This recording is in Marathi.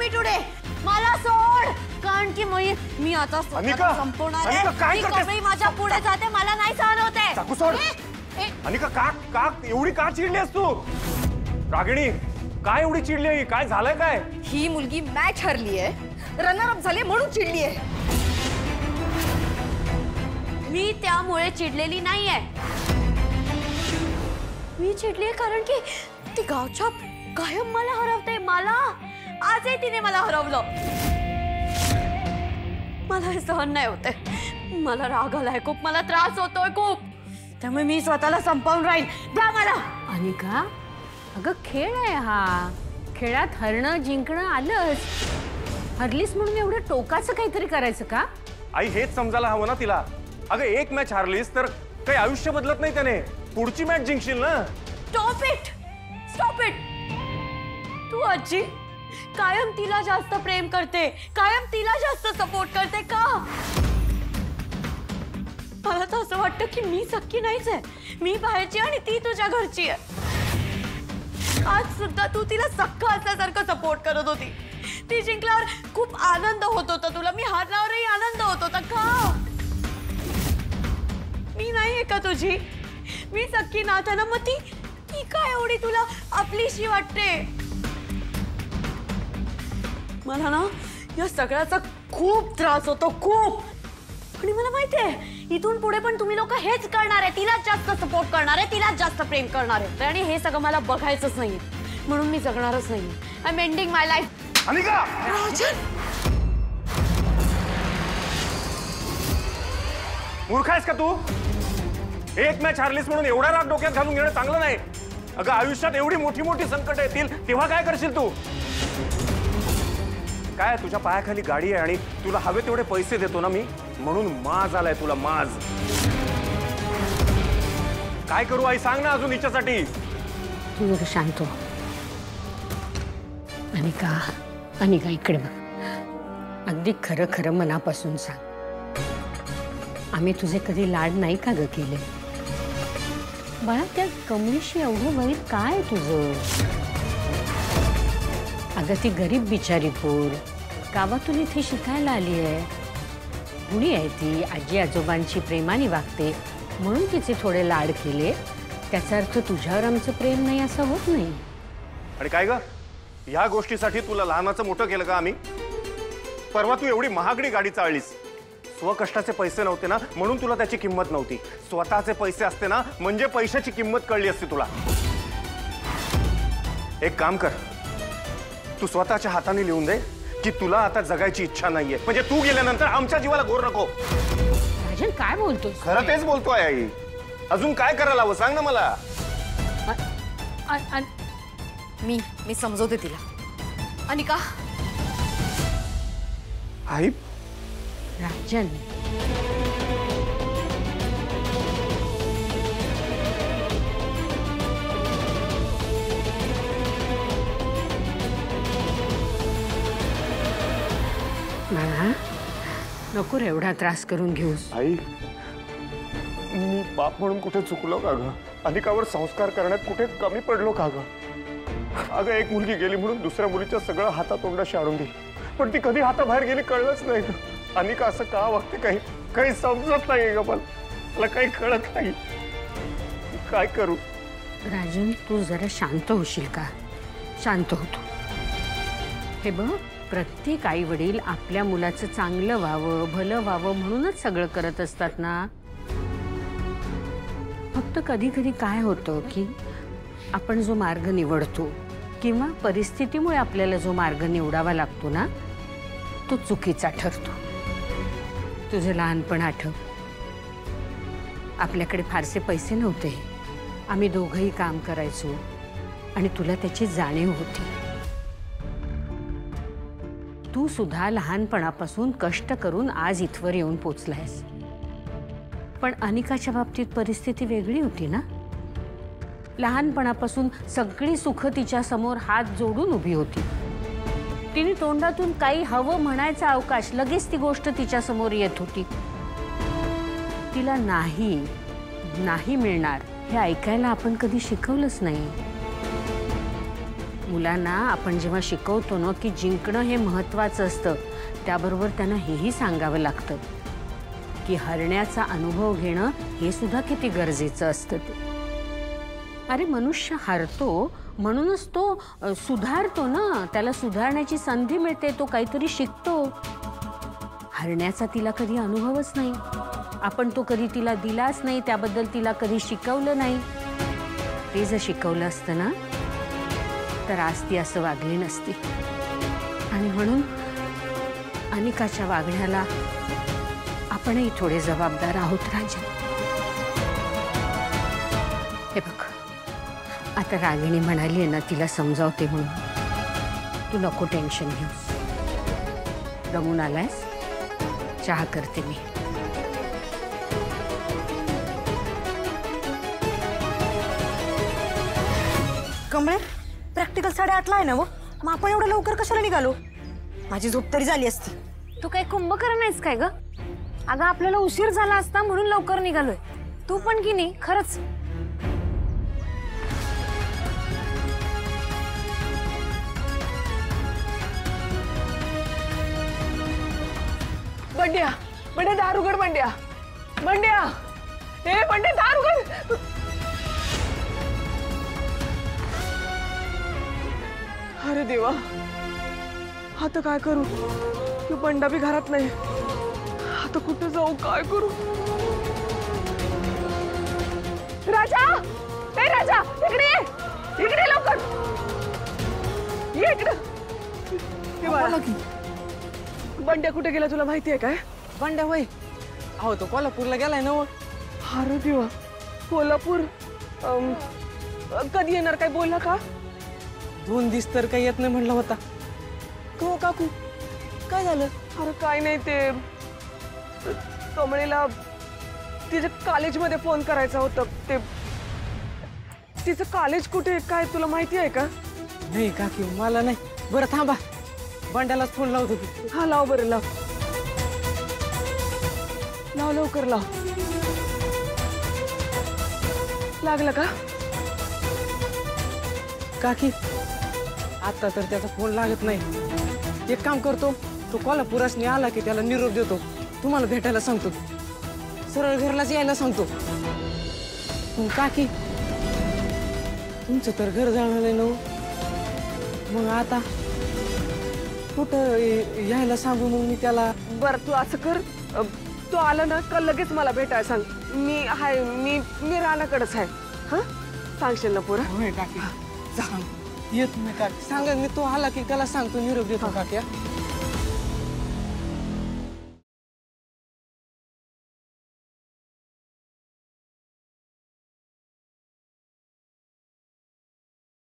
Me today. मला सोड, कारण की मी आता संपवणार आहे. कमी माझ्या पुढे जाते, मला नाही सहन होते. चाकू सोड. अनिका का एवढी का चिडलीस तू? रागिणी काय एवढी चिडली आहे? काय झालंय काय? ही मुलगी मॅच हरली आहे, रनर अप झाली म्हणून चिडली आहे. मी त्यामुळे चिडलेली नाहीये. मी चिडली आहे कारण की ती गावच्या कायम मला हरवते. मला आजही तिने मला हरवलं. मला हे सहन नाही होते. मला राग आलाय खूप, मला त्रास होतोय खूप. त्यामुळे मी स्वतःला संपवून राहील. द्या मला. अनिका, अगं खेळ आहे हा. खेळात हरणं जिंकणं आलंच. हरलीस म्हणून एवढं टोकाचं काहीतरी करायचं का? आई हेच समजायला हवं ना तिला. अगं एक मॅच हारलीस तर काही आयुष्य बदलत नाही त्याने. पुढची मॅच जिंकशील ना. Stop it, stop it. तू आजी कायम तिला जास्त प्रेम करते, कायम तिला जास्त सपोर्ट करते का? मला तर असं वाटतं की मी सख्खी नाहीच आहे. मी बाहेरची आणि ती तुझ्या घरची आहे. आज सुद्धा तू तिला सख्ख असल्यासारखं सपोर्ट करत होती. ती जिंकल्यावर खूप आनंद होत होता तुला, मी हारल्यावरही आनंद होत होता का? मी नाहीये का तुझी? मी सख्खी नात्यानं, मग ती काय एवढी तुला आपलीशी वाटते? मला ना या सगळ्याचा खूप त्रास होतो, खूप. आणि मला माहितीये इथून पुढे पण तुम्ही लोक हेच करणार आहे. तिलाच जास्त सपोर्ट करणार आहे, तिलाच जास्त प्रेम करणार आहे. आणि हे सगळं मला बघायचंच नाहीये, म्हणून मी जगणारच नाहीये. I am ending my life. Anika, Rajan, मूर्ख आहेस का तू? एक मॅच हारलीस म्हणून एवढा राग डोक्यात घालून घेणं चांगलं नाही. अगं आयुष्यात एवढी मोठी मोठी संकट येतील तेव्हा काय करशील तू? काय तुझ्या पायाखाली गाडी आहे आणि तुला हवे तेवढे पैसे देतो ना मी, म्हणून माज आलाय तुला, माज. काय करू आई सांग ना अजून हिच्यासाठी. तू जरा शांत हो. अनिका, अनिका इकडे बघ. अगदी खरं खरं मनापासून सांग, आम्ही तुझे कधी लाड नाही का ग केले? बाळा त्या कमळीशी एवढं वाईट काय तुझं? अगं ती गरीब बिचारी पोर गावातून इथे शिकायला आली आहे. गुणी आहे ती, आजी आजोबांची प्रेमाने वागते म्हणून तिचे थोडे लाड केले. त्याचा अर्थ तुझ्यावर आमचं प्रेम नाही असं होत नाही. आणि काय ग ह्या गोष्टीसाठी तुला लहानाचं मोठं केलं का आम्ही? परवा तू एवढी महागडी गाडी चाललीस. स्वकष्टाचे पैसे नव्हते ना म्हणून तुला त्याची किंमत नव्हती. स्वतःचे पैसे असते ना म्हणजे पैशाची किंमत कळली असती तुला. एक काम कर, तू स्वतःच्या हाताने लिहून दे की तुला आता जगायची इच्छा नाहीये. म्हणजे तू गेल्यानंतर आमच्या जीवाला घोर नको. राजन काय बोलतोस? खरं तेच बोलतोय आई. अजून काय करायला हवं सांग ना मला. मी समजवते तिला. अनिका, आई राजन बाळा नको रे एवढा त्रास करून घेऊस. आई मी बाप म्हणून कुठे चुकलो का ग? अनिकावर संस्कार करण्यात कुठे कमी पडलो का ग? अगं एक मुलगी गेली म्हणून दुसऱ्या मुलीच्या सगळं हातातोंडाशी आणून दिली, पण ती कधी हाताबाहेर गेली कळलंच नाही ग. अनिका असं का वागते काही समजत नाही ग. मला काही कळत नाही. काय करू? राजन तू जरा शांत होशील का? शांत होतो. हे बघ प्रत्येक आई वडील आपल्या मुलाचं चांगलं व्हावं भलं व्हावं म्हणूनच सगळं करत असतात ना. फक्त कधी कधी काय होतं की आपण जो मार्ग निवडतो किंवा परिस्थितीमुळे आपल्याला जो मार्ग निवडावा लागतो ना तो चुकीचा ठरतो. तुझं लहानपण आठव. आपल्याकडे फारसे पैसे नव्हते. आम्ही दोघंही काम करायचो आणि तुला त्याची जाणीव होती. तू सुद्धा लहानपणापासून कष्ट करून आज इथवर येऊन पोचलायस. पण अनिकाच्या बाबतीत परिस्थिती वेगळी होती ना. लहानपणापासून सगळी सुख तिच्या समोर हात जोडून उभी होती. तिने तोंडातून काही हवं म्हणायचा अवकाश लगेच ती गोष्ट तिच्या समोर येत होती. तिला नाही नाही मिळणार हे ऐकायला आपण कधी शिकवलंच नाही. मुलांना आपण जेव्हा शिकवतो ना की जिंकणं हे महत्त्वाचं असतं, त्याबरोबर त्यांना हेही सांगावं लागतं की हरण्याचा अनुभव घेणं हे सुद्धा किती गरजेचं असतं ते. अरे मनुष्य हरतो म्हणूनच तो सुधारतो ना, त्याला सुधारण्याची संधी मिळते, तो काहीतरी शिकतो. हरण्याचा तिला कधी अनुभवच नाही, आपण तो कधी तिला दिलाच नाही, त्याबद्दल तिला कधी शिकवलं नाही. ते जर शिकवलं असतं ना तर आज ती असं वागली नसती. आणि म्हणून अनिकाच्या वागण्याला आपणही थोडे जबाबदार आहोत राजन. हे बघ, आता रागिणी म्हणाली आहे ना तिला समजावते म्हणून, तू नको टेन्शन घेऊस. रमून आलायस, चहा करते मी. कमळे, प्रॅक्टिकल 8:30ला आहे ना वो, मग आपण एवढं लवकर कशाला निघालो? माझी झोप तरी झाली असती. तू काय कुंभकर्ण आहेस काय ग? अगं आपल्याला उशीर झाला असता म्हणून लवकर निघालोय. तू पण की नाही खरंच. बंड्या, बंड्या दार उघड. बंड्या, बंड्या, हे बंड्या दार उघड. अरे देवा, आता काय करू? तू बंडा भी घरात नाही. आता कुठे जाऊ, काय करू? राजा, ए राजा, इकडे ये, इकडे लवकर ये, इकडे. हे बाळा, बंड्या कुठे गेला तुला माहिती आहे काय? बंड्या होय, अहो तो कोल्हापूरला गेलाय ना. अरे देवा, कोल्हापूर. कधी येणार काय बोलला का? 2 दिवस तर काही येत नाही म्हणला होता. हो काकू, काय झालं? अरे काय नाही, ते कमळेला तिच्या कॉलेजमध्ये फोन करायचा होता. ते तिचं कॉलेज कुठे काय तुला माहिती आहे का? नाही काकी, मला नाही. बरं थांबा, बंड्यालाच फोन लावतो की. हा लाव, बरं लाव, लाव लवकर लाव. लागला का? काकी आता तर त्याचा फोन लागत नाही. एक काम करतो, तो कोल्हापुरासनी आला की त्याला निरोप देतो, तुम्हाला भेटायला सांगतो, सरळ घरलाच यायला सांगतो. पण काकी तुमचं तर घर जाणार ना, मग आता कुठं यायला सांगू मग मी त्याला? बरं तू असं कर, तू आला ना का लगेच मला भेटायला सांग. मी हाय, मी रानाकडेच आहे. हा, सांगशील ना पुरा? होय काकी, सांग. येत मी काकी, सांगा मी तो आला की त्याला सांगतो, निरोप देतो काकी.